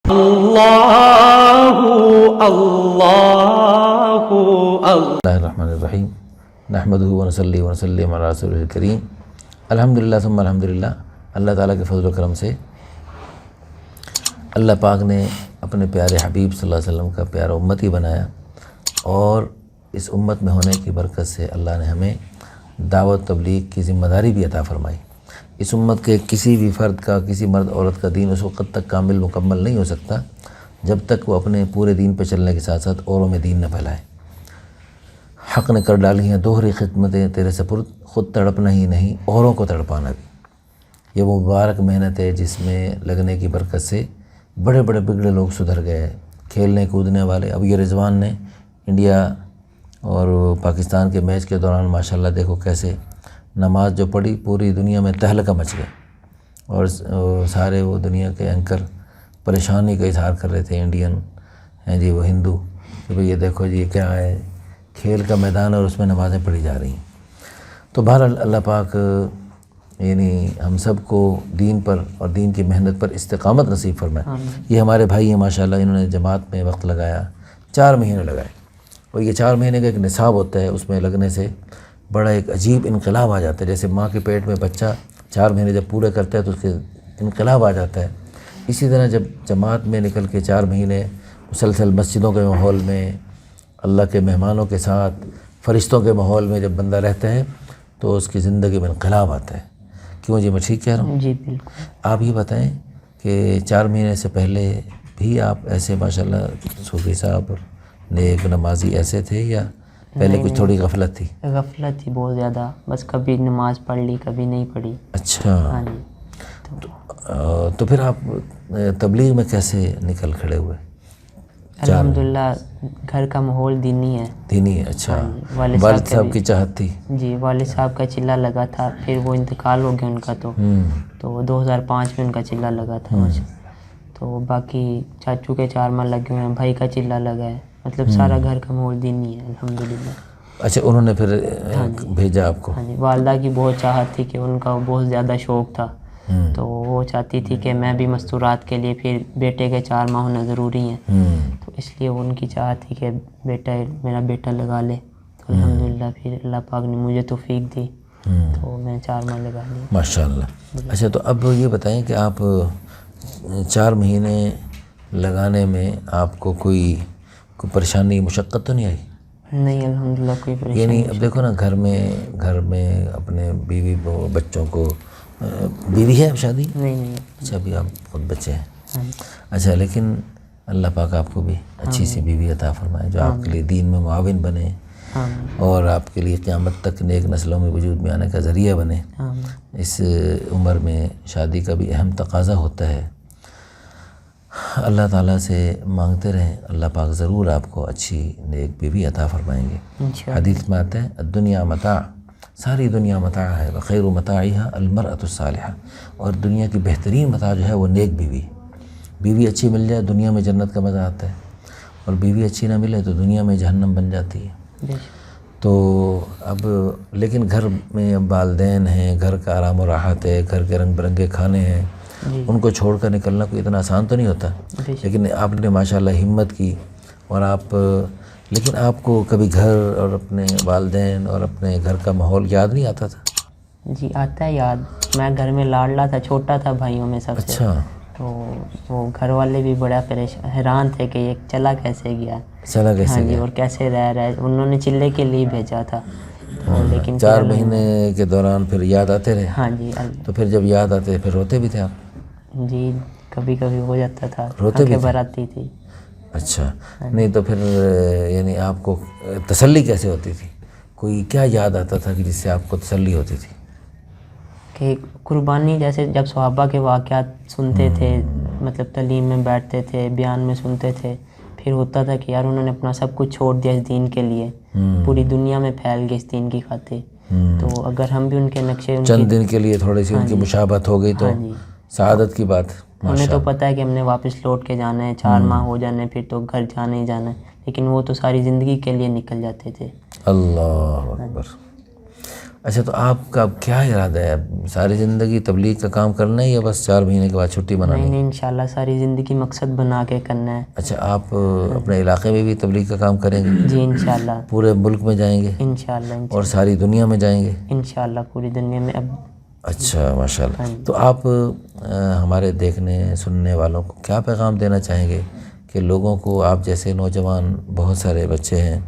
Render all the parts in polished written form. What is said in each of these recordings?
اللہ اللہ الرحمن الرحیم نحمدہ ونصلی ونسلم علی رسولہ الکریم الحمدللہ ثم الحمدللہ۔ اللہ تعالیٰ کے فضل و کرم سے اللہ پاک نے اپنے پیارے حبیب صلی اللہ علیہ وسلم کا پیارا امتی بنایا، اور اس امت میں ہونے کی برکت سے اللہ نے ہمیں دعوت تبلیغ کی ذمہ داری بھی عطا فرمائی۔ اس امت کے کسی بھی فرد کا، کسی مرد عورت کا دین اس وقت تک کامل مکمل نہیں ہو سکتا جب تک وہ اپنے پورے دین پہ چلنے کے ساتھ ساتھ اوروں میں دین نہ پھیلائے۔ حق نے کر ڈالی ہیں دوہری خدمتیں تیرے سپرد، خود تڑپنا ہی نہیں اوروں کو تڑپانا بھی۔ یہ وہ مبارک محنت ہے جس میں لگنے کی برکت سے بڑے بڑے بگڑے لوگ سدھر گئے، کھیلنے کودنے والے۔ اب یہ رضوان نے انڈیا اور پاکستان کے میچ کے دوران ماشاءاللہ دیکھو کیسے نماز جو پڑھی، پوری دنیا میں تہلکہ مچ گیا، اور سارے وہ دنیا کے اینکر پریشانی کا اظہار کر رہے تھے، انڈین ہیں جی وہ ہندو، کہ بھئی یہ دیکھو جی یہ کیا ہے، کھیل کا میدان اور اس میں نمازیں پڑھی جا رہی ہیں۔ تو بہرحال اللہ پاک یعنی ہم سب کو دین پر اور دین کی محنت پر استقامت نصیب فرمائے۔ یہ ہمارے بھائی ہیں ماشاءاللہ، انہوں نے جماعت میں وقت لگایا، 4 مہینے لگائے، اور یہ 4 مہینے کا ایک نصاب ہوتا ہے، اس میں لگنے سے بڑا ایک عجیب انقلاب آ جاتا ہے۔ جیسے ماں کے پیٹ میں بچہ 4 مہینے جب پورے کرتا ہے تو اس کے انقلاب آ جاتا ہے، اسی طرح جب جماعت میں نکل کے 4 مہینے مسلسل مسجدوں کے ماحول میں، اللہ کے مہمانوں کے ساتھ، فرشتوں کے ماحول میں جب بندہ رہتا ہے تو اس کی زندگی میں انقلاب آتا ہے۔ کیوں جی میں ٹھیک کہہ رہا ہوں؟ جی بالکل۔ آپ یہ بتائیں کہ 4 مہینے سے پہلے بھی آپ ایسے ماشاءاللہ صوفی صاحب اور نیک نمازی ایسے تھے، یا پہلے کچھ تھوڑی غفلت تھی؟ غفلت تھی بہت زیادہ، بس کبھی نماز پڑھ لی کبھی نہیں پڑھی۔ اچھا، ہاں جی۔ تو پھر آپ تبلیغ میں کیسے نکل کھڑے ہوئے؟ الحمدللہ گھر کا ماحول دینی ہے۔ دینی ہے، اچھا۔ ہاں جی، والد والد صاحب صاحب کی چاہت تھی؟ جی، والد صاحب کا چلہ لگا تھا، پھر وہ انتقال ہو گیا ان کا، تو 2005 میں ان کا چلہ لگا تھا مجھے۔ تو باقی چاچو کے 4 ماہ لگے ہوئے ہیں، بھائی کا چلہ لگا ہے، مطلب سارا گھر کا ماحول دینی ہے الحمدللہ۔ اچھا، انہوں نے پھر بھیجا آپ کو؟ ہاں جی، والدہ کی بہت چاہت تھی کہ ان کا بہت زیادہ شوق تھا، تو وہ چاہتی تھی کہ میں بھی مستورات کے لیے، پھر بیٹے کے 4 ماہ ہونا ضروری ہیں، تو اس لیے ان کی چاہت تھی کہ میرا بیٹا لگا لے۔ تو الحمدللہ پھر اللہ پاک نے مجھے توفیق دی، تو میں 4 ماہ لگا لیا ماشاءاللہ۔ اچھا، تو اب یہ بتائیں کہ آپ 4 مہینے لگانے میں آپ کو کوئی پریشانی مشقت تو نہیں آئی؟ نہیں الحمدللہ کوئی پریشانی یعنی اب دیکھو نا، گھر میں اپنے بیوی بچوں کو، بیوی ہے اب شادی؟ نہیں۔ اچھا، ابھی آپ خود بچے ہیں؟ اچھا، لیکن اللہ پاک آپ کو بھی اچھی سی بیوی عطا فرمائے جو آپ کے لیے دین میں معاون بنے، اور آپ کے لیے قیامت تک نیک نسلوں میں وجود میں آنے کا ذریعہ بنے۔ اس عمر میں شادی کا بھی اہم تقاضا ہوتا ہے۔ اللہ تعالیٰ سے مانگتے رہیں، اللہ پاک ضرور آپ کو اچھی نیک بیوی عطا فرمائیں گے۔ حدیث میں آتا ہے الدنیا متاع، ساری دنیا متاع ہے، وخیر متاعها المرأة الصالحہ، اور دنیا کی بہترین متاع جو ہے وہ نیک بیوی۔ بیوی اچھی مل جائے دنیا میں جنت کا مزہ آتا ہے، اور بیوی اچھی نہ ملے تو دنیا میں جہنم بن جاتی ہے۔ تو اب لیکن گھر میں اب والدین ہیں، گھر کا آرام و راحت ہے، گھر کے رنگ برنگے کھانے ہیں، ان کو چھوڑ کر نکلنا کوئی اتنا آسان تو نہیں ہوتا، لیکن آپ نے ماشاءاللہ ہمت کی، اور لیکن آپ کو کبھی گھر اور اپنے والدین اور اپنے گھر کا ماحول یاد نہیں آتا تھا؟ جی آتا ہے یاد، میں گھر میں لاڈلا تھا، چھوٹا تھا بھائیوں میں سب سے۔ اچھا، تو وہ گھر والے بھی بڑا حیران تھے کہ یہ چلا کیسے گیا، ہاں جی، اور کیسے رہ رہا ہے۔ انہوں نے چلے کے لیے بھیجا تھا، لیکن 4 مہینے کے دوران پھر یاد آتے رہے؟ ہاں جی۔ تو پھر جب یاد آتے پھر روتے بھی تھے آپ؟ جی کبھی کبھی ہو جاتا تھا، روتے بھی آنکھیں بھر آتی تھی۔ اچھا، نہیں تو پھر یعنی آپ کو تسلی کیسے ہوتی تھی؟ کوئی کیا یاد آتا تھا کہ جس سے آپ کو تسلی ہوتی تھی؟ کہ قربانی، جیسے جب صحابہ کے واقعات سنتے تھے، مطلب تعلیم میں بیٹھتے تھے، بیان میں سنتے تھے، پھر ہوتا تھا کہ یار انہوں نے اپنا سب کچھ چھوڑ دیا اس دین کے لیے، پوری دنیا میں پھیل گئے اس دین کی خاطر، تو اگر ہم بھی ان کے نقشے چند دن کے لیے تھوڑی سی ان کی مشابہت ہو گئی تو سعادت کی بات۔ انہیں تو پتہ ہے کہ ہم نے واپس لوٹ کے جانا ہے، 4 ماہ ہو جانے پھر تو گھر جانا ہی جانا ہے، لیکن وہ تو ساری زندگی کے لیے نکل جاتے تھے۔ اللہ اکبر۔ اچھا تو آپ کا کیا ارادہ ہے؟ ساری زندگی تبلیغ کا کام کرنا ہے یا بس 4 مہینے کے بعد چھٹی بنانی ہے؟ نہیں انشاءاللہ ساری زندگی مقصد بنا کے کرنا ہے. اچھا آپ اپنے علاقے میں بھی تبلیغ کا کام کریں گے؟ جی انشاءاللہ. پورے ملک میں جائیں گے انشاءاللہ. اور ساری دنیا میں جائیں گے؟ انشاءاللہ پوری دنیا میں. اب اچھا ماشاء اللہ. تو آپ ہمارے دیکھنے سننے والوں کو کیا پیغام دینا چاہیں گے کہ لوگوں کو، آپ جیسے نوجوان بہت سارے بچے ہیں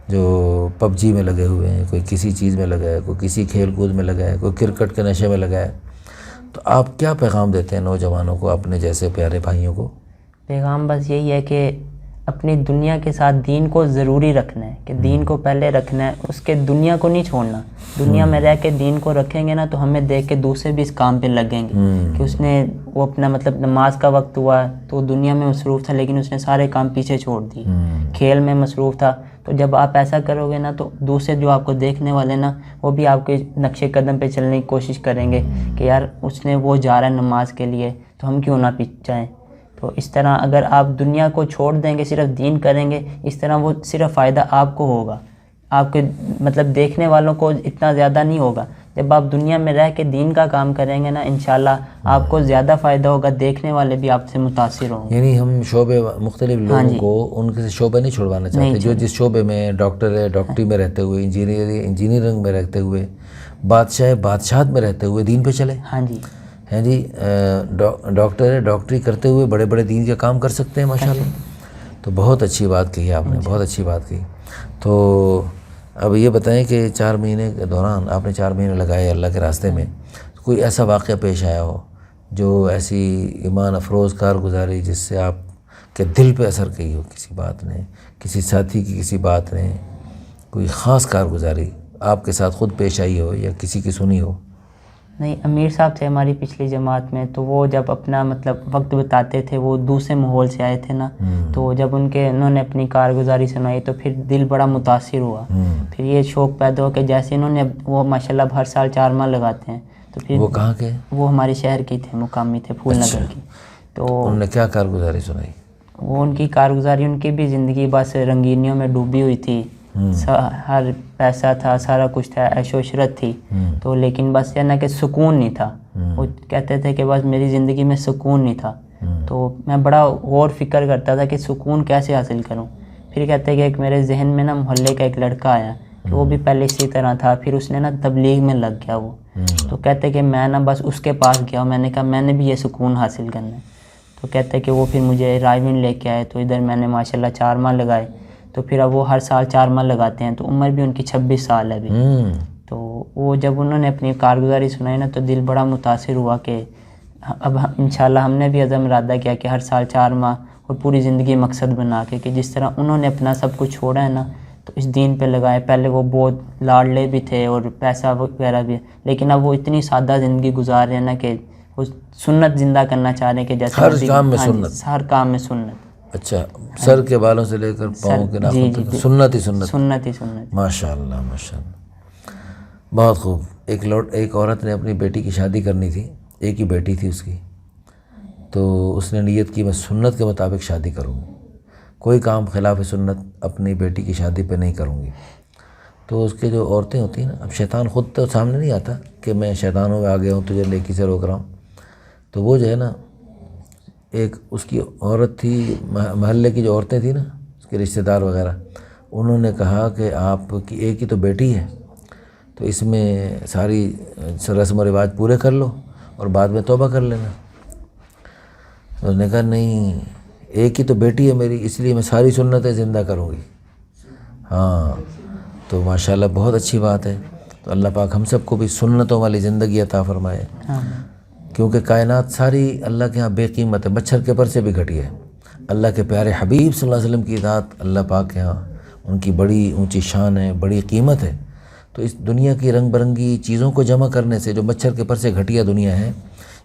جو پب جی میں لگے ہوئے ہیں، کوئی کسی چیز میں لگا ہے، کوئی کسی کھیل کود میں لگا ہے، کوئی کرکٹ کے نشے میں لگا ہے، تو آپ کیا پیغام دیتے ہیں نوجوانوں کو، اپنے جیسے پیارے بھائیوں کو؟ پیغام بس یہی ہے کہ اپنی دنیا کے ساتھ دین کو ضروری رکھنا ہے، کہ دین کو پہلے رکھنا ہے، اس کے دنیا کو نہیں چھوڑنا. دنیا میں رہ کے دین کو رکھیں گے نا تو ہمیں دیکھ کے دوسرے بھی اس کام پہ لگیں گے کہ اس نے وہ اپنا مطلب نماز کا وقت ہوا تو دنیا میں مصروف تھا لیکن اس نے سارے کام پیچھے چھوڑ دیے، کھیل میں مصروف تھا. تو جب آپ ایسا کرو گے نا تو دوسرے جو آپ کو دیکھنے والے نا وہ بھی آپ کے نقش قدم پہ چلنے کی کوشش کریں گے کہ یار اس نے وہ جا رہا ہے نماز کے لیے تو ہم کیوں نہ جائیں. تو اس طرح اگر آپ دنیا کو چھوڑ دیں گے، صرف دین کریں گے، اس طرح وہ صرف فائدہ آپ کو ہوگا، آپ کے مطلب دیکھنے والوں کو اتنا زیادہ نہیں ہوگا. جب آپ دنیا میں رہ کے دین کا کام کریں گے نا انشاءاللہ آپ کو زیادہ فائدہ ہوگا، دیکھنے والے بھی آپ سے متاثر ہوں گے. یعنی ہم شعبے مختلف لوگوں کو ان کے شعبے نہیں چھڑوانا چاہتے، جو جس شعبے میں ڈاکٹر ہے ڈاکٹری میں رہتے ہوئے، انجینئرنگ میں رہتے ہوئے، بادشاہت میں رہتے ہوئے دین پہ چلے. ہاں جی ہیں جی، ڈاکٹر ہے ڈاکٹری کرتے ہوئے بڑے بڑے دین کے کام کر سکتے ہیں ماشاءاللہ. تو بہت اچھی بات کہی آپ نے، بہت اچھی بات کہی. تو اب یہ بتائیں کہ 4 مہینے کے دوران آپ نے 4 مہینے لگائے اللہ کے راستے میں، کوئی ایسا واقعہ پیش آیا ہو جو ایسی ایمان افروز کارگزاری جس سے آپ کے دل پہ اثر کی ہو، کسی بات نے، کسی ساتھی کی کسی بات نے، کوئی خاص کارگزاری آپ کے ساتھ خود پیش آئی ہو یا کسی کی سنی ہو؟ نہیں، امیر صاحب تھے ہماری پچھلی جماعت میں، تو وہ جب اپنا مطلب وقت بتاتے تھے، وہ دوسرے ماحول سے آئے تھے نا، تو جب انہوں نے اپنی کارگزاری سنائی تو پھر دل بڑا متاثر ہوا. پھر یہ شوق پیدا ہو کہ جیسے انہوں نے وہ ماشاءاللہ ہر سال 4 ماہ لگاتے ہیں. تو پھر وہ کہاں کے؟ وہ ہمارے شہر کی تھے، مقامی تھے، پھول نگر کی. تو انہوں نے کیا کارگزاری سنائی؟ وہ ان کی کارگزاری، ان کی بھی زندگی بس رنگینیوں میں ڈوبی ہوئی تھی، ہر پیسہ تھا، سارا کچھ تھا، عیش و عشرت تھی، تو لیکن بس یہ نا کہ سکون نہیں تھا. وہ کہتے تھے کہ بس میری زندگی میں سکون نہیں تھا. تو میں بڑا غور فکر کرتا تھا کہ سکون کیسے حاصل کروں. پھر کہتے کہ ایک میرے ذہن میں نا محلے کا ایک لڑکا آیا کہ وہ بھی پہلے اسی طرح تھا، پھر اس نے نا تبلیغ میں لگ گیا وہ. تو کہتے کہ میں نا بس اس کے پاس گیا، میں نے کہا میں نے بھی یہ سکون حاصل کرنا ہے. تو کہتے کہ وہ پھر مجھے رائے لے کے آئے، تو ادھر میں نے ماشاءاللہ 4 ماہ لگائے. تو پھر اب وہ ہر سال 4 ماہ لگاتے ہیں، تو عمر بھی ان کی 26 سال ہے ابھی. تو وہ جب انہوں نے اپنی کارگزاری سنائی نا تو دل بڑا متاثر ہوا کہ اب انشاءاللہ ہم نے بھی عزم ارادہ کیا کہ ہر سال 4 ماہ اور پوری زندگی مقصد بنا کے کہ جس طرح انہوں نے اپنا سب کچھ چھوڑا ہے نا تو اس دین پہ لگائے. پہلے وہ بہت لاڈلے بھی تھے اور پیسہ وغیرہ بھی، لیکن اب وہ اتنی سادہ زندگی گزار رہے ہیں نا کہ وہ سنت زندہ کرنا چاہ رہے ہیں کہ جیسے ہر کام میں سنت، ہر کام میں سنت. اچھا، سر کے بالوں سے لے کر پاؤں کے ناخن تک سنت ہی سنت. سنت ہی سنت. ماشاءاللہ ماشاءاللہ، بہت خوب. ایک عورت نے اپنی بیٹی کی شادی کرنی تھی، ایک ہی بیٹی تھی اس کی، تو اس نے نیت کی میں سنت کے مطابق شادی کروں گی، کوئی کام خلاف سنت اپنی بیٹی کی شادی پہ نہیں کروں گی. تو اس کے جو عورتیں ہوتی ہیں نا، اب شیطان خود تو سامنے نہیں آتا کہ میں شیطانوں میں آ گیا ہوں تجھے نیکی سے روک رہا ہوں. تو وہ جو ہے نا، ایک اس کی عورت تھی، محلے کی جو عورتیں تھیں نا اس کے رشتہ دار وغیرہ، انہوں نے کہا کہ آپ کی ایک ہی تو بیٹی ہے تو اس میں ساری رسم و رواج پورے کر لو اور بعد میں توبہ کر لینا. تو انہوں نے کہا نہیں، ایک ہی تو بیٹی ہے میری، اس لیے میں ساری سنتیں زندہ کروں گی. ہاں، تو ماشاءاللہ بہت اچھی بات ہے. تو اللہ پاک ہم سب کو بھی سنتوں والی زندگی عطا فرمائے، کیونکہ کائنات ساری اللہ کے ہاں بے قیمت ہے، مچھر کے پر سے بھی گھٹی ہے. اللہ کے پیارے حبیب صلی اللہ علیہ وسلم کی اطاعت اللہ پاک کے ہاں ان کی بڑی اونچی شان ہے، بڑی قیمت ہے. تو اس دنیا کی رنگ برنگی چیزوں کو جمع کرنے سے، جو مچھر کے پر سے گھٹیا دنیا ہے،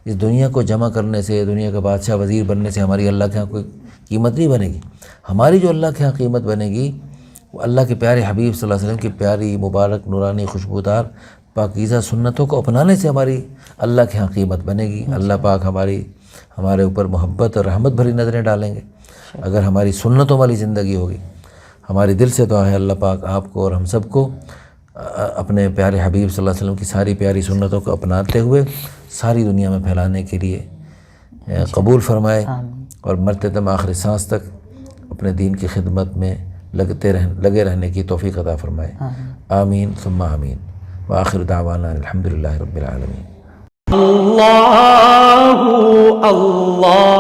اس دنیا کو جمع کرنے سے، دنیا کا بادشاہ وزیر بننے سے ہماری اللہ کے ہاں کوئی قیمت نہیں بنے گی. ہماری جو اللہ کے ہاں قیمت بنے گی وہ اللہ کے پیارے حبیب صلی اللہ علیہ وسلم کی پیاری مبارک نورانی خوشبودار پاکیزہ سنتوں کو اپنانے سے ہماری اللہ کے ہاں قیمت بنے گی. اللہ پاک ہمارے اوپر محبت اور رحمت بھری نظریں ڈالیں گے اگر ہماری سنتوں والی زندگی ہوگی. ہماری دل سے دعا ہے اللہ پاک آپ کو اور ہم سب کو اپنے پیارے حبیب صلی اللہ علیہ وسلم کی ساری پیاری سنتوں کو اپناتے ہوئے ساری دنیا میں پھیلانے کے لیے قبول فرمائے، اور مرتے دم آخری سانس تک اپنے دین کی خدمت میں لگے رہنے کی توفیق عطا فرمائے. آمین ثم آمین. وآخر دعوانا الحمدللہ رب العالمین. اللہ اللہ